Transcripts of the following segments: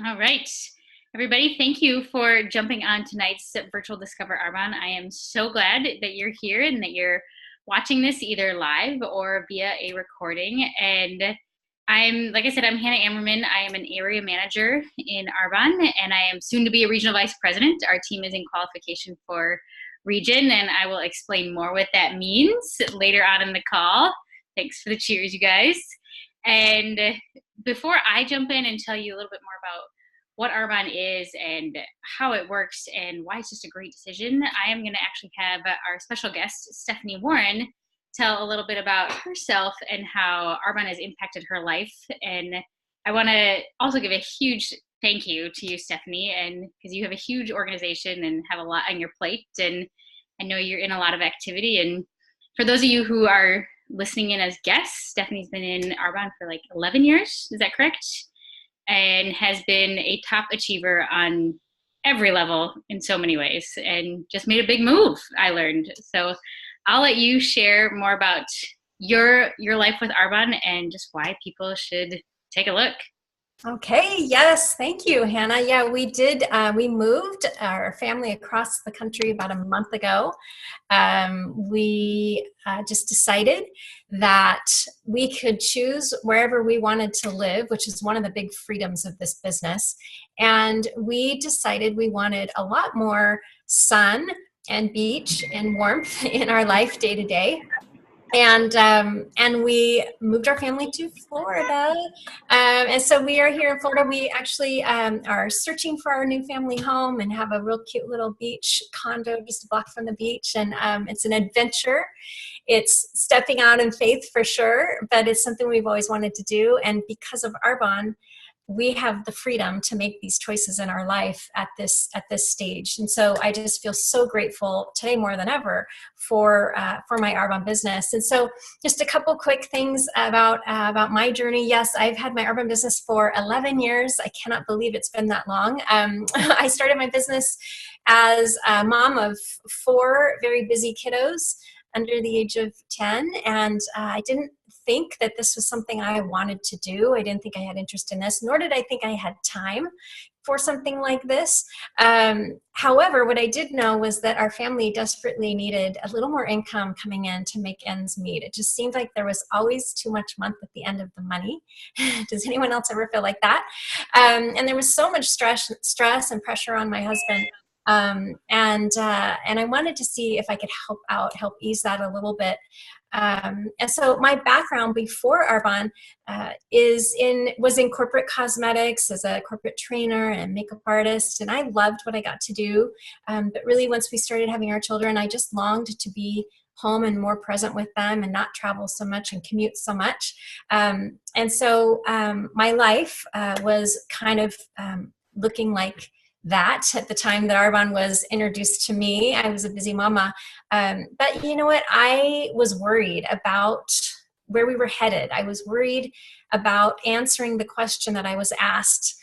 All right, everybody, thank you for jumping on tonight's virtual Discover Arbonne. I am so glad that you're here and that you're watching this either live or via a recording. And like I said, I'm Hannah Ammerman. I am an area manager in Arbonne, and I am soon to be a regional vice president. Our team is in qualification for region, and I will explain more what that means later on in the call. Thanks for the cheers, you guys. And before I jump in and tell you a little bit more about what Arbonne is and how it works and why it's just a great decision, I am going to actually have our special guest, Stephanie Warren, tell a little bit about herself and how Arbonne has impacted her life. And I want to also give a huge thank you to you, Stephanie, and because you have a huge organization and have a lot on your plate, and I know you're in a lot of activity. And for those of you who are listening in as guests, Stephanie's been in Arbonne for like 11 years. Is that correct? And has been a top achiever on every level in so many ways, and just made a big move, I learned. So I'll let you share more about your life with Arbonne and just why people should take a look. Okay, yes, thank you, Hannah. Yeah, we did. We moved our family across the country about a month ago. We just decided that we could choose wherever we wanted to live, which is one of the big freedoms of this business. And we decided we wanted a lot more sun and beach and warmth in our life day to day. And we moved our family to Florida, and so we are here in Florida. We actually are searching for our new family home and have a real cute little beach condo just a block from the beach, and it's an adventure. It's stepping out in faith for sure, but it's something we've always wanted to do, and because of Arbonne, we have the freedom to make these choices in our life at this stage. And so I just feel so grateful today more than ever for my Arbonne business. And so just a couple quick things about my journey. Yes, I've had my Arbonne business for 11 years. I cannot believe it's been that long. I started my business as a mom of 4 very busy kiddos under the age of 10, and I didn't think that this was something I wanted to do. I didn't think I had interest in this, nor did I think I had time for something like this. However, what I did know was that our family desperately needed a little more income coming in to make ends meet. It just seemed like there was always too much month at the end of the money. Does anyone else ever feel like that? And there was so much stress and pressure on my husband. And I wanted to see if I could help ease that a little bit. And so my background before Arbonne was in corporate cosmetics as a corporate trainer and makeup artist, and I loved what I got to do. But really, once we started having our children, I just longed to be home and more present with them and not travel so much and commute so much. And so my life was kind of looking like that at the time that Arbonne was introduced to me. I was a busy mama. But you know what? I was worried about where we were headed. I was worried about answering the question that I was asked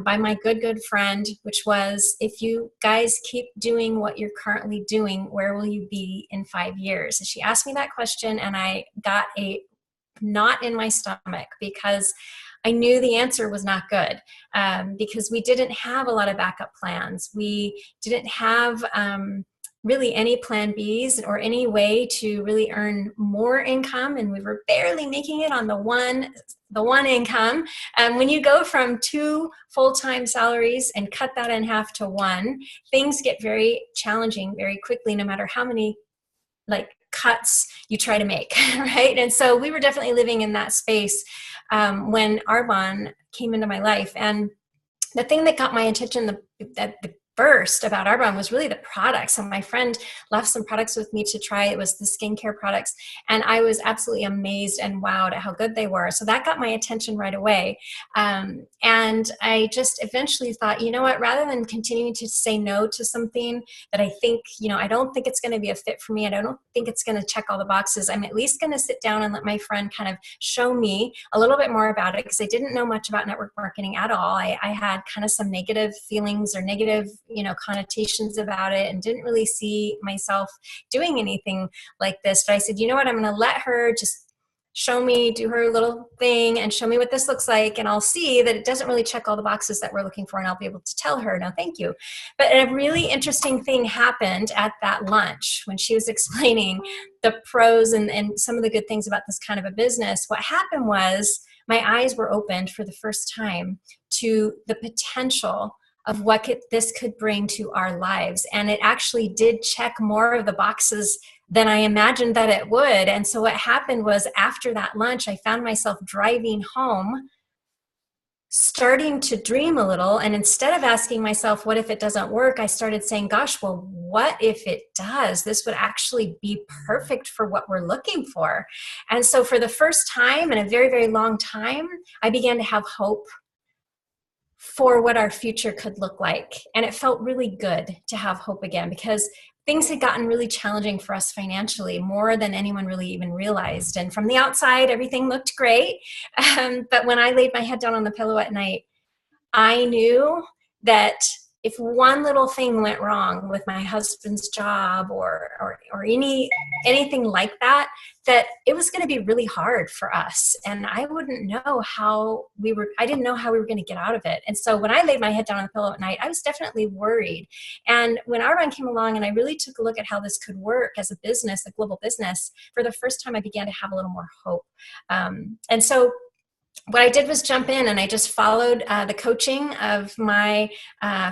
by my good friend, which was, if you guys keep doing what you're currently doing, where will you be in 5 years? And she asked me that question, and I got a knot in my stomach because I knew the answer was not good, because we didn't have a lot of backup plans. We didn't have really any plan Bs or any way to really earn more income, and we were barely making it on the one income. When you go from 2 full-time salaries and cut that in half to 1, things get very challenging very quickly, no matter how many cuts you try to make, right? And so we were definitely living in that space when Arbonne came into my life. And the thing that got my attention the first about Arbonne was really the products. And my friend left some products with me to try. It was the skincare products. And I was absolutely amazed and wowed at how good they were. So that got my attention right away. And I just eventually thought, you know what, rather than continuing to say no to something that I think, I don't think it's going to be a fit for me, and I don't think it's going to check all the boxes, I'm at least going to sit down and let my friend kind of show me a little bit more about it, because I didn't know much about network marketing at all. I had kind of some negative feelings or negative connotations about it, and didn't really see myself doing anything like this. But I said, you know what, I'm going to let her just show me, do her little thing and show me what this looks like. And I'll see that it doesn't really check all the boxes that we're looking for. And I'll be able to tell her, no, thank you. But a really interesting thing happened at that lunch when she was explaining the pros and some of the good things about this kind of a business. What happened was my eyes were opened for the first time to the potential of what this could bring to our lives. And it actually did check more of the boxes than I imagined that it would. And so what happened was after that lunch, I found myself driving home, starting to dream a little. And instead of asking myself, what if it doesn't work? I started saying, gosh, well, what if it does? This would actually be perfect for what we're looking for. And so for the first time in a very, very long time, I began to have hope for what our future could look like. And it felt really good to have hope again, because things had gotten really challenging for us financially, more than anyone really even realized. And from the outside, everything looked great. But when I laid my head down on the pillow at night, I knew that if one little thing went wrong with my husband's job or anything like that, that it was going to be really hard for us. And I didn't know how we were going to get out of it. And so when I laid my head down on the pillow at night, I was definitely worried. And when Arbonne came along and I really took a look at how this could work as a business, a global business, for the first time, I began to have a little more hope. And so what I did was jump in and I just followed the coaching of my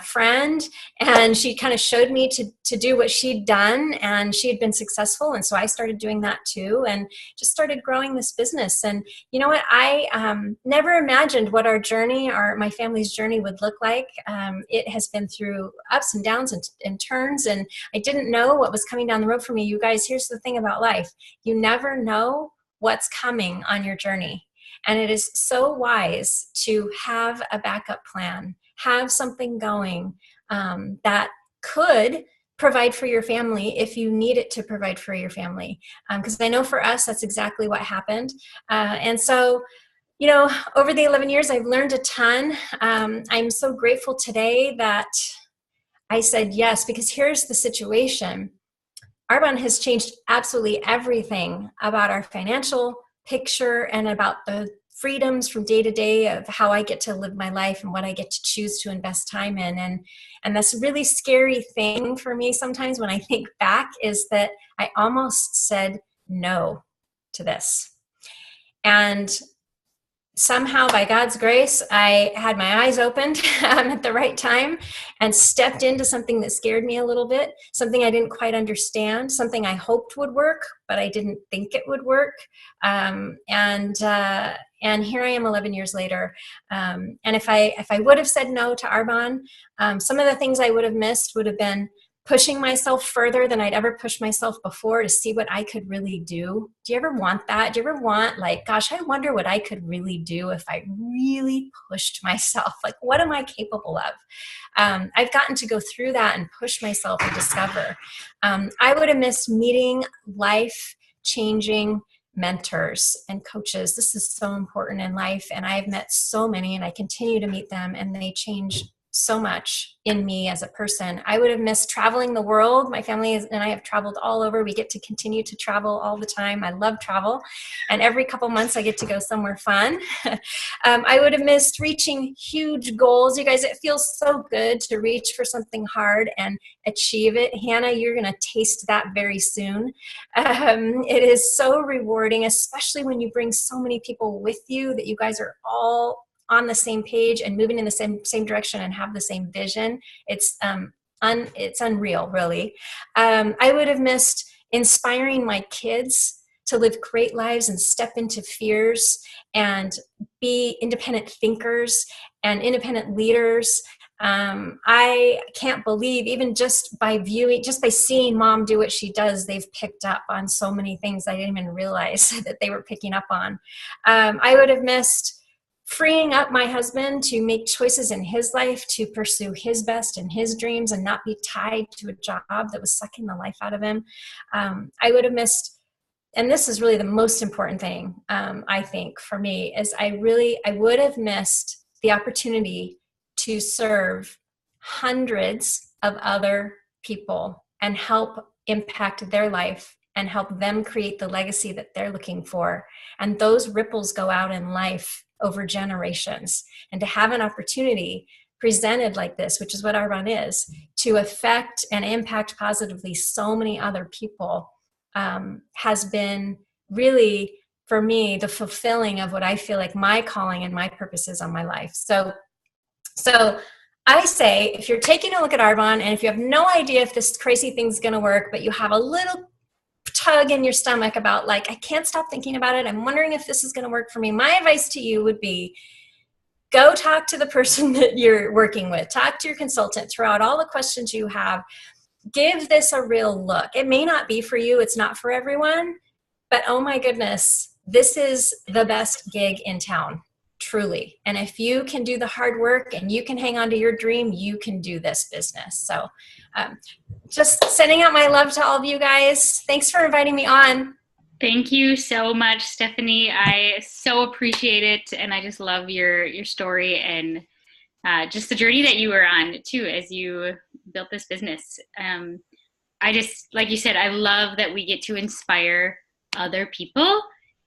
friend, and she kind of showed me to do what she'd done, and she had been successful. And so I started doing that too, and just started growing this business. And you know what? I never imagined what our journey, my family's journey would look like. It has been through ups and downs and turns, and I didn't know what was coming down the road for me. You guys, here's the thing about life. You never know what's coming on your journey. And it is so wise to have a backup plan, have something going that could provide for your family if you need it to provide for your family. Because I know for us, that's exactly what happened. And so, you know, over the 11 years, I've learned a ton. I'm so grateful today that I said yes, because here's the situation. Arbonne has changed absolutely everything about our financial picture and about the freedoms from day to day of how I get to live my life and what I get to choose to invest time in. And that's a really scary thing for me sometimes when I think back, is that I almost said no to this. And somehow, by God's grace, I had my eyes opened at the right time and stepped into something that scared me a little bit, something I didn't quite understand, something I hoped would work, but I didn't think it would work. And here I am 11 years later. And if I would have said no to Arbonne, some of the things I would have missed would have been pushing myself further than I'd ever pushed myself before to see what I could really do. Do you ever want that? Do you ever want, like, gosh, I wonder what I could really do if I really pushed myself? Like, what am I capable of? I've gotten to go through that and push myself and discover. I would have missed meeting life-changing mentors and coaches. This is so important in life. And I've met so many, and I continue to meet them, and they change so much in me as a person. I would have missed traveling the world. My family and I have traveled all over. We get to continue to travel all the time. I love travel. And every couple months I get to go somewhere fun. I would have missed reaching huge goals. You guys, it feels so good to reach for something hard and achieve it. Hannah, you're going to taste that very soon. It is so rewarding, especially when you bring so many people with you that you guys are all on the same page and moving in the same direction and have the same vision. It's unreal, really. I would have missed inspiring my kids to live great lives and step into fears and be independent thinkers and independent leaders. I can't believe, even just by seeing mom do what she does, they've picked up on so many things I didn't even realize that they were picking up on. I would have missed freeing up my husband to make choices in his life, to pursue his best and his dreams and not be tied to a job that was sucking the life out of him. I would have missed, and this is really the most important thing, I think, for me, is I would have missed the opportunity to serve hundreds of other people and help impact their life and help them create the legacy that they're looking for. And those ripples go out in life over generations. And to have an opportunity presented like this, which is what Arbonne is, to affect and impact positively so many other people, has been really, for me, the fulfilling of what I feel like my calling and my purpose is on my life. So I say, if you're taking a look at Arbonne, and if you have no idea if this crazy thing's going to work, but you have a little tug in your stomach about, like, I can't stop thinking about it, I'm wondering if this is going to work for me, my advice to you would be, go talk to the person that you're working with. Talk to your consultant. Throw out all the questions you have. Give this a real look. It may not be for you. It's not for everyone. But oh my goodness, this is the best gig in town, truly. And if you can do the hard work and you can hang on to your dream, you can do this business. So just sending out my love to all of you guys. Thanks for inviting me on. Thank you so much, Stephanie. I so appreciate it, and I just love your story and just the journey that you were on too as you built this business. I just, like you said, I love that we get to inspire other people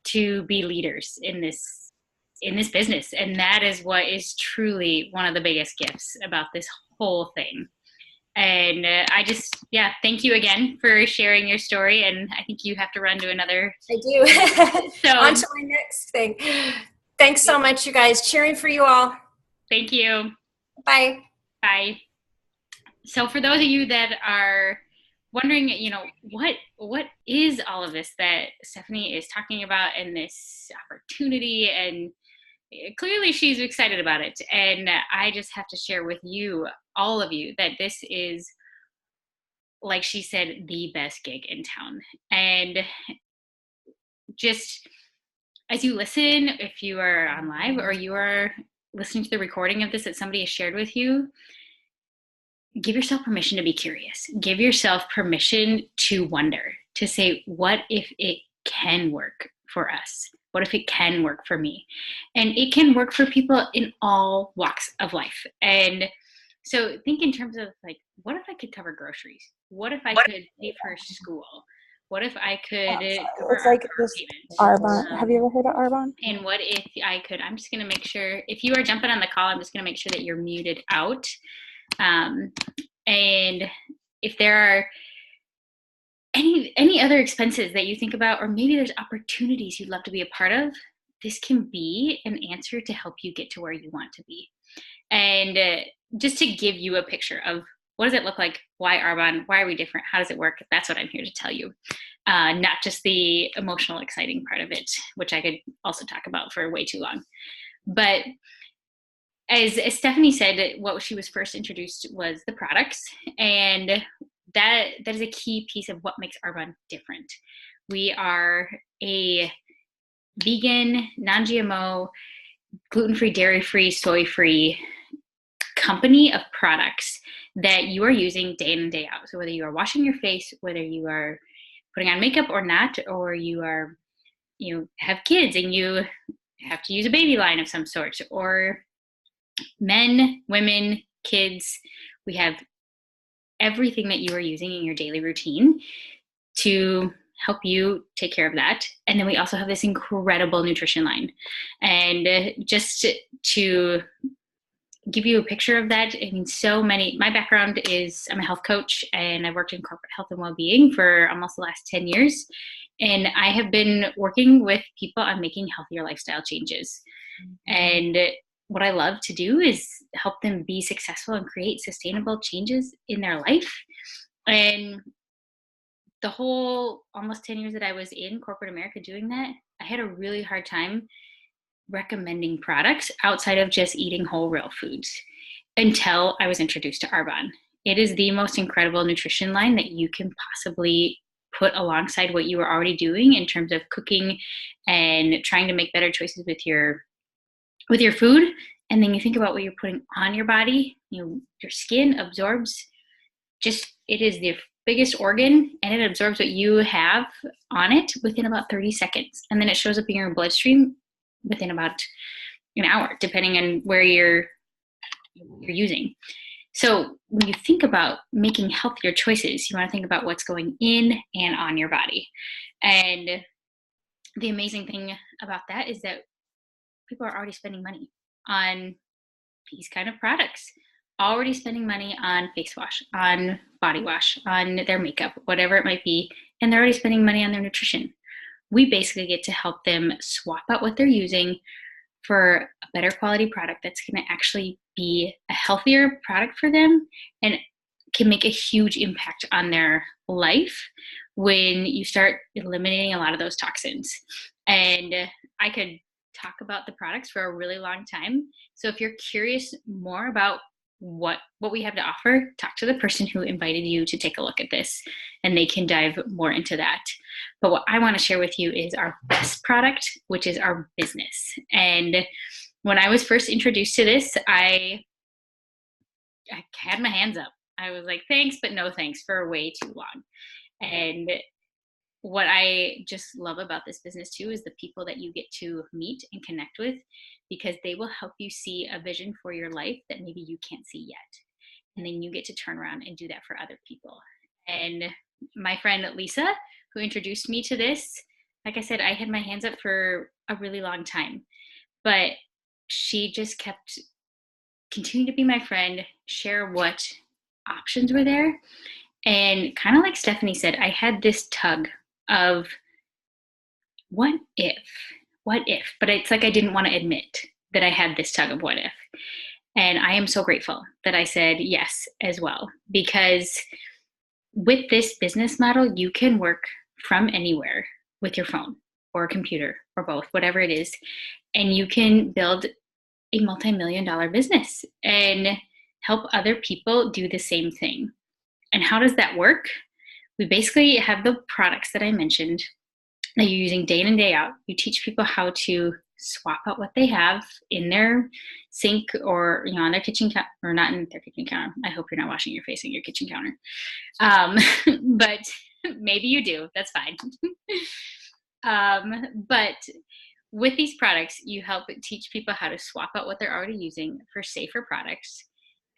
to be leaders in this business, and that is what is truly one of the biggest gifts about this whole thing. And I just, thank you again for sharing your story. And I think you have to run to another. I do. So, on to my next thing. Thanks so much, you guys. Cheering for you all. Thank you. Bye. Bye. So for those of you that are wondering, what is all of this that Stephanie is talking about and this opportunity, and clearly she's excited about it. And I just have to share with you, all of you, that this is, like she said, the best gig in town. And just as you listen, if you are on live or you are listening to the recording of this that somebody has shared with you, give yourself permission to be curious. Give yourself permission to wonder, to say, what if it can work for us? What if it can work for me? And it can work for people in all walks of life. And so think in terms of, like, what if I could cover groceries? What if I could pay for school? What if I could it's like this Arbonne. Have you ever heard of Arbonne? And what if I could, I'm just going to make sure, if you are jumping on the call, I'm just going to make sure that you're muted out. And if there are any other expenses that you think about, or maybe there's opportunities you'd love to be a part of, this can be an answer to help you get to where you want to be. And just to give you a picture of what does it look like, why Arbonne, why are we different, how does it work, that's what I'm here to tell you. Not just the emotional, exciting part of it, which I could also talk about for way too long. But as Stephanie said, what she was first introduced was the products, and that is a key piece of what makes Arbonne different. We are a vegan, non-GMO, gluten-free, dairy-free, soy-free company of products that you are using day in and day out. So whether you are washing your face, whether you are putting on makeup or not, or you are, have kids and you have to use a baby line of some sort, or men, women, kids, we have everything that you are using in your daily routine to help you take care of that. And then we also have this incredible nutrition line. And just to give you a picture of that, I mean, my background is, I'm a health coach, and I've worked in corporate health and well-being for almost the last 10 years. And I have been working with people on making healthier lifestyle changes. And what I love to do is help them be successful and create sustainable changes in their life. And the whole almost 10 years that I was in corporate America doing that, I had a really hard time recommending products outside of just eating whole, real foods until I was introduced to Arbonne. It is the most incredible nutrition line that you can possibly put alongside what you are already doing in terms of cooking and trying to make better choices with your food. And then you think about what you're putting on your body, your skin absorbs, it is the biggest organ, and it absorbs what you have on it within about 30 seconds. And then it shows up in your bloodstream within about an hour, depending on where you're using. So when you think about making healthier choices, you want to think about what's going in and on your body. And the amazing thing about that is that people are already spending money on these kind of products, already spending money on face wash, on body wash, on their makeup, whatever it might be, and they're already spending money on their nutrition. We basically get to help them swap out what they're using for a better quality product that's going to actually be a healthier product for them and can make a huge impact on their life when you start eliminating a lot of those toxins. And I could talk about the products for a really long time. So if you're curious more about what we have to offer, talk to the person who invited you to take a look at this, and they can dive more into that. But what I want to share with you is our best product, which is our business. And when I was first introduced to this, I had my hands up. I was like, thanks, but no thanks, for way too long. And what I just love about this business too is the people that you get to meet and connect with, because they will help you see a vision for your life that maybe you can't see yet. And then you get to turn around and do that for other people. And my friend Lisa, who introduced me to this, like I said, I had my hands up for a really long time, but she just kept continuing to be my friend, share what options were there. And kind of like Stephanie said, I had this tug of what if, but it's like I didn't want to admit that I had this tug of what if. And I am so grateful that I said yes as well, because with this business model, you can work from anywhere with your phone or a computer or both, whatever it is, and you can build a multi-million-dollar business and help other people do the same thing. And how does that work? We basically have the products that I mentioned that you're using day in and day out. You teach people how to swap out what they have in their sink or on their kitchen counter, or not in their kitchen counter. I hope you're not washing your face on your kitchen counter. But maybe you do. That's fine. But with these products, you help teach people how to swap out what they're already using for safer products,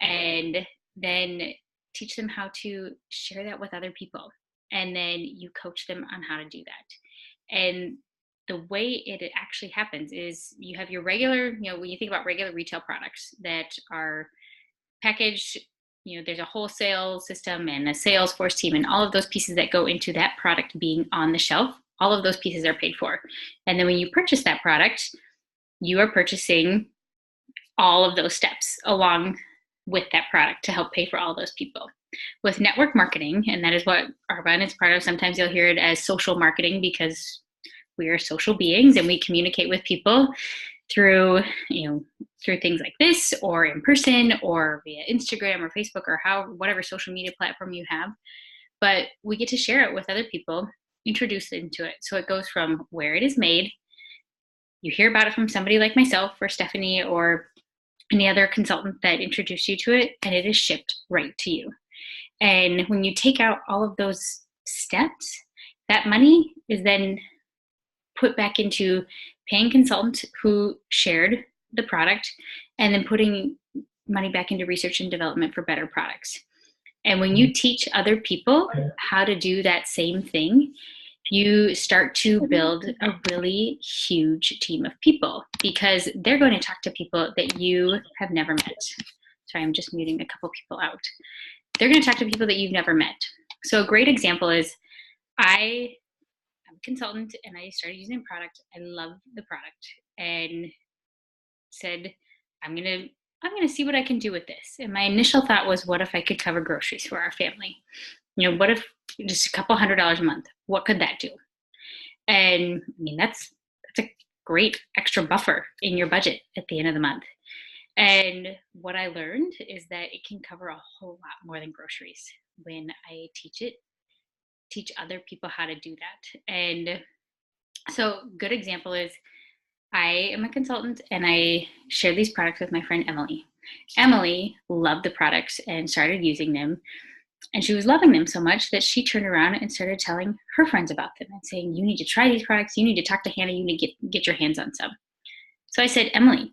and then teach them how to share that with other people. And then you coach them on how to do that. And the way it actually happens is you have your regular, when you think about regular retail products that are packaged, there's a wholesale system and a sales force team and all of those pieces that go into that product being on the shelf. All of those pieces are paid for. And then when you purchase that product, you are purchasing all of those steps along with that product to help pay for all those people. With network marketing, and that is what Arbonne is part of, sometimes you'll hear it as social marketing, because we are social beings and we communicate with people through things like this, or in person, or via Instagram or Facebook, or whatever social media platform you have. But we get to share it with other people, introduce them to it. So it goes from where it is made. You hear about it from somebody like myself or Stephanie or any other consultant that introduced you to it, and it is shipped right to you. And when you take out all of those steps, that money is then put back into paying consultants who shared the product, and then putting money back into research and development for better products. And when you teach other people how to do that same thing, you start to build a really huge team of people, because they're going to talk to people that you have never met. Sorry, I'm just muting a couple people out. They're going to talk to people that you've never met. So a great example is I'm a consultant and I started using a product. I love the product and said, I'm going to see what I can do with this. And my initial thought was, what if I could cover groceries for our family? What if just a couple $100 a month? What could that do? And that's a great extra buffer in your budget at the end of the month. And what I learned is that it can cover a whole lot more than groceries when I teach other people how to do that. And so good example is I am a consultant and I share these products with my friend Emily. Emily loved the products and started using them. And she was loving them so much that she turned around and started telling her friends about them and saying, you need to try these products. You need to talk to Hannah. You need to get your hands on some. So I said, Emily,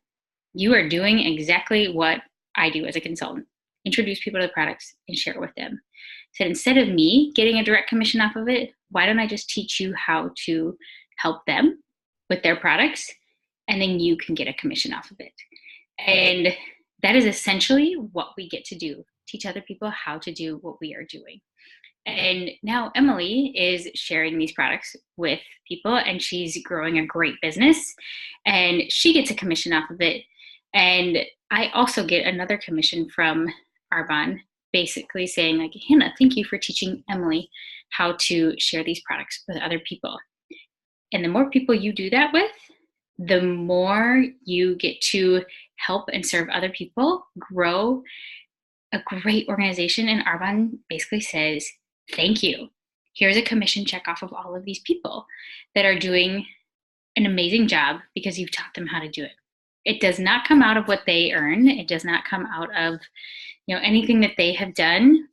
you are doing exactly what I do as a consultant. introduce people to the products, and share it with them. I said, instead of me getting a direct commission off of it, why don't I just teach you how to help them with their products, and then you can get a commission off of it. And that is essentially what we get to do, teach other people how to do what we are doing. And now Emily is sharing these products with people, and she's growing a great business, and she gets a commission off of it. And I also get another commission from Arbonne, basically saying like, Hannah, thank you for teaching Emily how to share these products with other people. And the more people you do that with, the more you get to help and serve other people grow a great organization. And Arbonne basically says, thank you. Here's a commission check off of all of these people that are doing an amazing job because you've taught them how to do it. It does not come out of what they earn. It does not come out of, anything that they have done.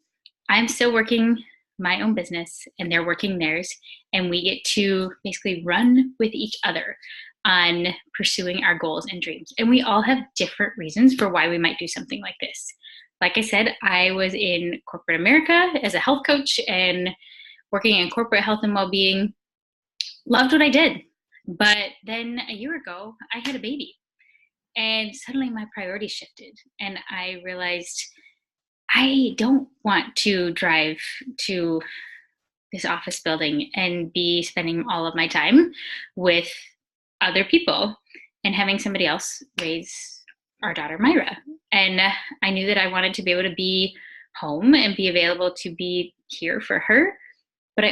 I'm still working my own business and they're working theirs, and we get to basically run with each other on pursuing our goals and dreams. And we all have different reasons for why we might do something like this. Like I said, I was in corporate America as a health coach and working in corporate health and well-being. Loved what I did. But then a year ago, I had a baby. And suddenly my priorities shifted. And I realized I don't want to drive to this office building and be spending all of my time with other people and having somebody else raise our daughter Myra. And I knew that I wanted to be able to be home and be available to be here for her. But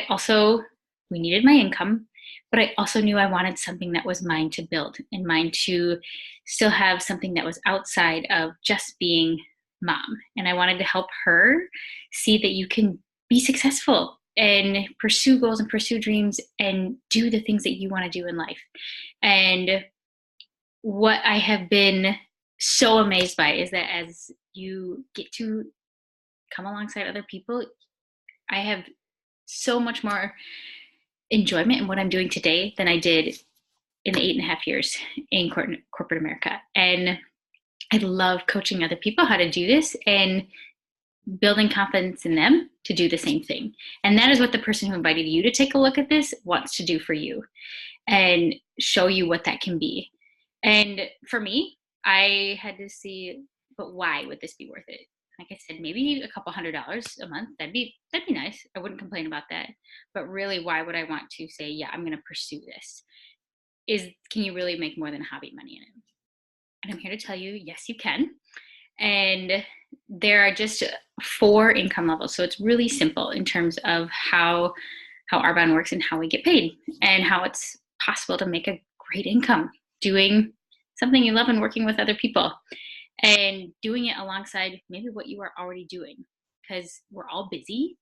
we needed my income, but I also knew I wanted something that was mine to build and mine to still have something that was outside of just being mom. And I wanted to help her see that you can be successful and pursue goals and pursue dreams and do the things that you want to do in life. And what I have been so amazed by is that as you get to come alongside other people, I have so much more enjoyment in what I'm doing today than I did in the 8.5 years in corporate America. And I love coaching other people how to do this and building confidence in them to do the same thing. And that is what the person who invited you to take a look at this wants to do for you and show you what that can be. And for me, I had to see, but why would this be worth it? Like I said, maybe a couple $100 a month. That'd be nice. I wouldn't complain about that. But really, why would I want to say, yeah, I'm going to pursue this? Can you really make more than hobby money in it? And I'm here to tell you, yes, you can. And there are just 4 income levels. So it's really simple in terms of how Arbonne works and how we get paid and how it's possible to make a great income doing something you love and working with other people and doing it alongside maybe what you are already doing, because we're all busy.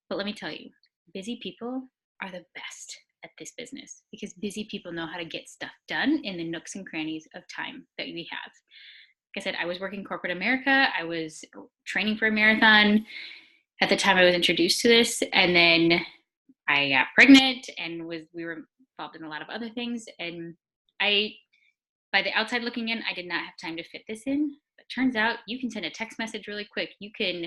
But let me tell you, busy people are the best at this business because busy people know how to get stuff done in the nooks and crannies of time that we have. Like I said, I was working corporate America. I was training for a marathon at the time I was introduced to this. And then I got pregnant and we were involved in a lot of other things. And by the outside looking in, I did not have time to fit this in. But turns out you can send a text message really quick. You can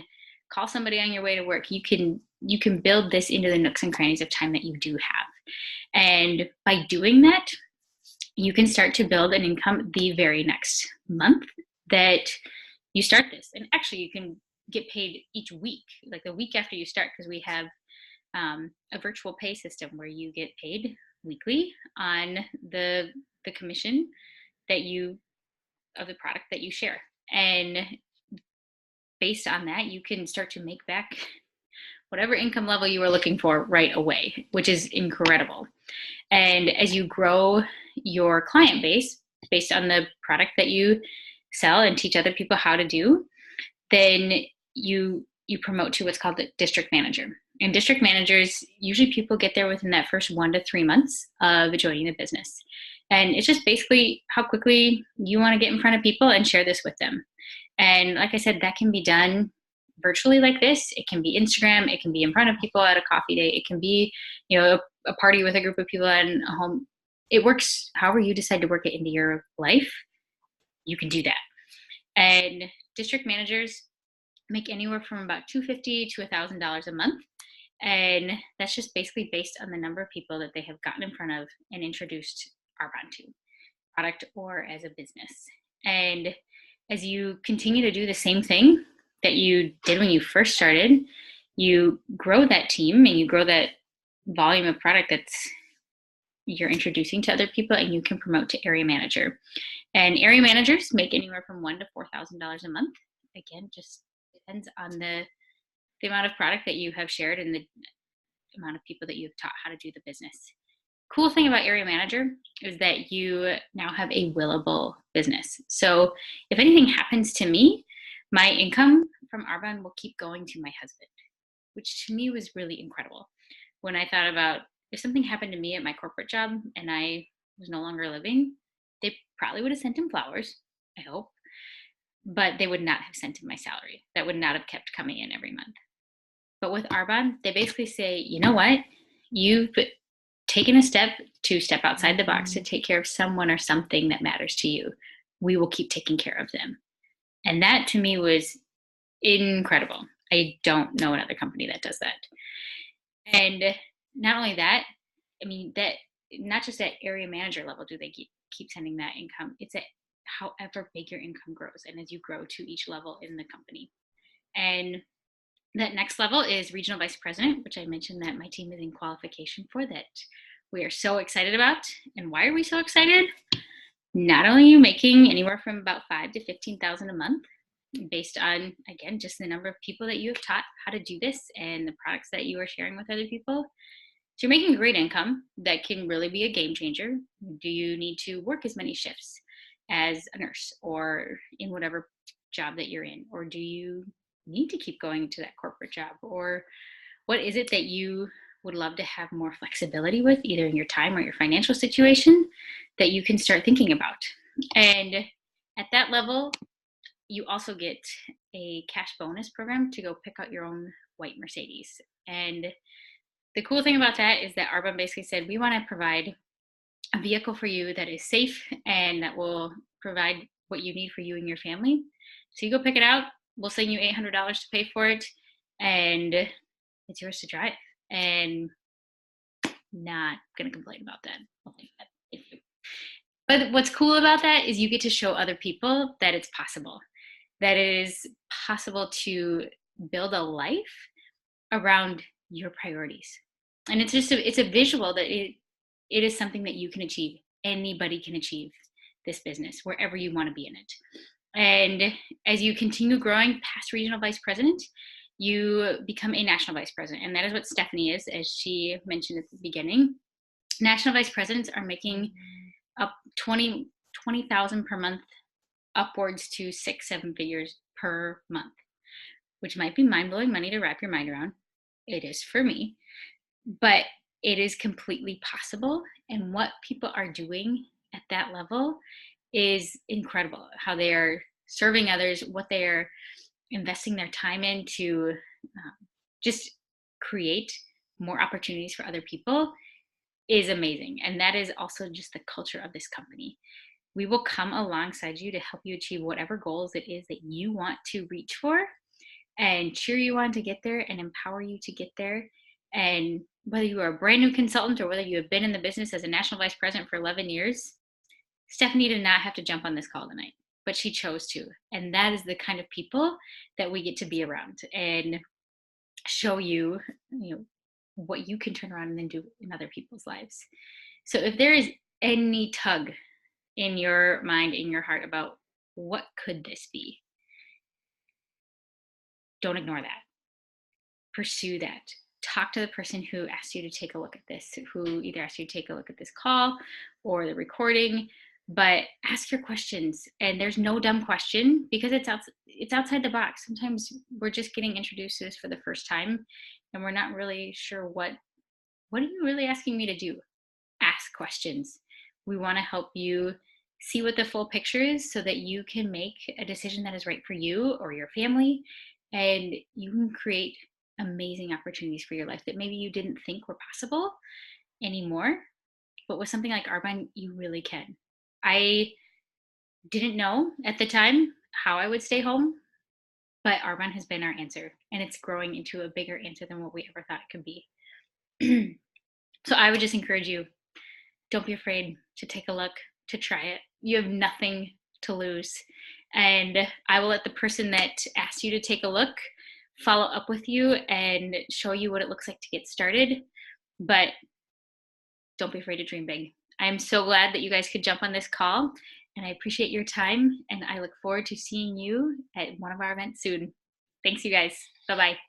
call somebody on your way to work. You can build this into the nooks and crannies of time that you do have. And by doing that, you can start to build an income the very next month that you start this. And actually, you can get paid each week, like the week after you start, because we have a virtual pay system where you get paid weekly on the commission of the product that you share. And based on that, you can start to make back whatever income level you were looking for right away, which is incredible. And as you grow your client base based on the product that you sell and teach other people how to do, then you promote to what's called the district manager. And district managers, usually people get there within that first 1 to 3 months of joining the business. And it's just basically how quickly you want to get in front of people and share this with them. And like I said, that can be done virtually like this. It can be Instagram. It can be in front of people at a coffee date. It can be, a party with a group of people in a home. It works however you decide to work it into your life. You can do that. And district managers, make anywhere from about $250 to $1,000 a month. And that's just basically based on the number of people that they have gotten in front of and introduced Arbonne to, product or as a business. And as you continue to do the same thing that you did when you first started, you grow that team and you grow that volume of product that's you're introducing to other people, and you can promote to area manager. And area managers make anywhere from $1,000 to $4,000 a month. Again, just depends on the amount of product that you have shared and the amount of people that you've taught how to do the business. Cool thing about area manager is that you now have a willable business. So if anything happens to me, my income from Arbonne will keep going to my husband, which to me was really incredible. When I thought about if something happened to me at my corporate job and I was no longer living, they probably would have sent him flowers, I hope, but they would not have sent him my salary. That would not have kept coming in every month. But with Arbonne, they basically say, you know what? You've taken a step outside the box to take care of someone or something that matters to you. We will keep taking care of them. And that to me was incredible. I don't know another company that does that. And not only that, I mean, that not just at area manager level do they keep sending that income. It's at however big your income grows and as you grow to each level in the company. And that next level is regional vice president, which I mentioned that my team is in qualification for, that we are so excited about. And why are we so excited? Not only are you making anywhere from about $5,000 to $15,000 a month, based on, again, just the number of people that you have taught how to do this and the products that you are sharing with other people. So you're making great income that can really be a game changer. Do you need to work as many shifts as a nurse or in whatever job that you're in? Or do you need to keep going to that corporate job? Or what is it that you would love to have more flexibility with, either in your time or your financial situation, that you can start thinking about? And at that level, you also get a cash bonus program to go pick out your own white Mercedes. And the cool thing about that is that Arbonne basically said, we want to provide a vehicle for you that is safe and that will provide what you need for you and your family. So you go pick it out. We'll send you $800 to pay for it, and it's yours to drive. And not going to complain about that. But what's cool about that is you get to show other people that it's possible, that it is possible to build a life around your priorities. And it's just it's a visual that it is something that you can achieve. Anybody can achieve this business wherever you want to be in it. And as you continue growing past regional vice president, you become a national vice president. And that is what Stephanie is, as she mentioned at the beginning. National vice presidents are making up $20,000 per month, upwards to 6-7 figures per month, which might be mind-blowing money to wrap your mind around. It is for me, but it is completely possible. And what people are doing at that level is incredible. How they are serving others, what they are investing their time in to just create more opportunities for other people is amazing. And that is also just the culture of this company. We will come alongside you to help you achieve whatever goals it is that you want to reach for, and cheer you on to get there and empower you to get there. And whether you are a brand new consultant or whether you have been in the business as a national vice president for 11 years, Stephanie did not have to jump on this call tonight, but she chose to. And that is the kind of people that we get to be around and show you, what you can turn around and then do in other people's lives. So if there is any tug in your mind, in your heart about what could this be, don't ignore that. Pursue that. Talk to the person who asked you to take a look at this, who either asked you to take a look at this call or the recording, but ask your questions. And there's no dumb question, because it's outside the box. Sometimes we're just getting introduced to this for the first time and we're not really sure what are you really asking me to do? Ask questions. We want to help you see what the full picture is so that you can make a decision that is right for you or your family, and you can create amazing opportunities for your life that maybe you didn't think were possible anymore. But with something like Arbonne, you really can. I didn't know at the time how I would stay home but Arbonne has been our answer, and it's growing into a bigger answer than what we ever thought it could be. So I would just encourage you, don't be afraid to take a look, to try it. You have nothing to lose. And I will let the person that asked you to take a look follow up with you and show you what it looks like to get started. But don't be afraid to dream big. I'm so glad that you guys could jump on this call, and I appreciate your time, and I look forward to seeing you at one of our events soon. Thanks, you guys. Bye-bye.